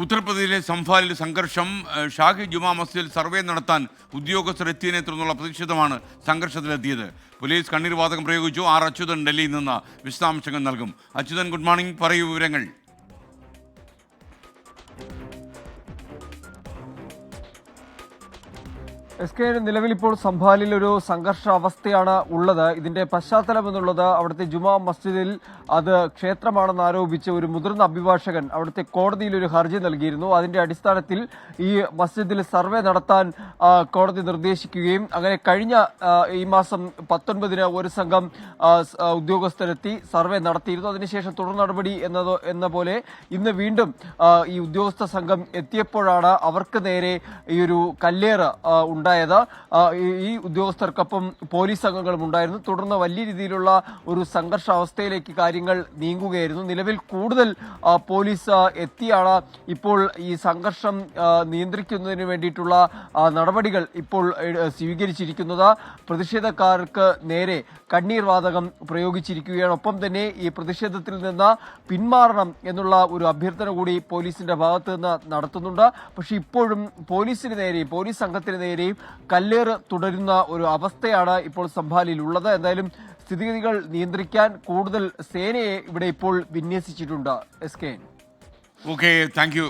ഉത്തർപ്രദേശിലെ സംഫാലിൽ സംഘർഷം. ഷാഹി ജുമാ മസ്ജിദിൽ സർവേ നടത്താൻ ഉദ്യോഗസ്ഥർ എത്തിയതിനെ തുടർന്നുള്ള പ്രതിഷേധമാണ് സംഘർഷത്തിലെത്തിയത്. പോലീസ് കണ്ണീർ വാതകം പ്രയോഗിച്ചു. അച്യുതൻ ഡൽഹിയിൽ നിന്ന് വിശദാംശങ്ങൾ നൽകും. അച്യുതൻ, ഗുഡ് മോർണിംഗ്, പറയൂ വിവരങ്ങൾ. നിലവിൽ ഇപ്പോൾ സംഭാലിൽ ഒരു സംഘർഷാവസ്ഥയാണ് ഉള്ളത്. ഇതിന്റെ പശ്ചാത്തലം എന്നുള്ളത് അവിടുത്തെ ജുമാ മസ്ജിദിൽ അത് ക്ഷേത്രമാണെന്ന് ആരോപിച്ച് ഒരു മുതിർന്ന അഭിഭാഷകൻ അവിടുത്തെ കോടതിയിൽ ഒരു ഹർജി നൽകിയിരുന്നു. അതിന്റെ അടിസ്ഥാനത്തിൽ ഈ മസ്ജിദിൽ സർവേ നടത്താൻ കോടതി നിർദ്ദേശിക്കുകയും അങ്ങനെ കഴിഞ്ഞ ഈ മാസം 19-ന് ഒരു സംഘം ഉദ്യോഗസ്ഥരെത്തി സർവേ നടത്തിയിരുന്നു. അതിനുശേഷം തുടർ നടപടി എന്ന പോലെ ഇന്ന് വീണ്ടും ഈ ഉദ്യോഗസ്ഥ സംഘം എത്തിയപ്പോഴാണ് അവർക്ക് നേരെ ഈ ഒരു കല്ലേറ് ഉണ്ടായത്. ഈ ഉദ്യോഗസ്ഥർക്കൊപ്പം പോലീസ് അംഗങ്ങളും ഉണ്ടായിരുന്നു. തുടർന്ന് വലിയ രീതിയിലുള്ള ഒരു സംഘർഷാവസ്ഥയിലേക്ക് കാര്യങ്ങൾ നീങ്ങുകയായിരുന്നു. നിലവിൽ കൂടുതൽ പോലീസ് എത്തിയാണ് ഇപ്പോൾ ഈ സംഘർഷം നിയന്ത്രിക്കുന്നതിന് വേണ്ടിയിട്ടുള്ള നടപടികൾ ഇപ്പോൾ സ്വീകരിച്ചിരിക്കുന്നത്. പ്രതിഷേധക്കാർക്ക് നേരെ കണ്ണീർ വാതകം പ്രയോഗിച്ചിരിക്കുകയാണ്. ഒപ്പം തന്നെ ഈ പ്രതിഷേധത്തിൽ നിന്ന് പിന്മാറണം എന്നുള്ള ഒരു അഭ്യർത്ഥന കൂടി പോലീസിന്റെ ഭാഗത്ത് നിന്ന് നടത്തുന്നുണ്ട്. പക്ഷെ ഇപ്പോഴും പോലീസ് സംഘത്തിന് നേരെയും കല്ലേറ് തുടരുന്ന ഒരു അവസ്ഥയാണ് ഇപ്പോൾ സംഭാലിൽ ഉള്ളത്. എന്തായാലും സ്ഥിതിഗതികൾ നിയന്ത്രിക്കാൻ കൂടുതൽ സേനയെ ഇവിടെ ഇപ്പോൾ വിന്യസിച്ചിട്ടുണ്ട്. Okay, thank you.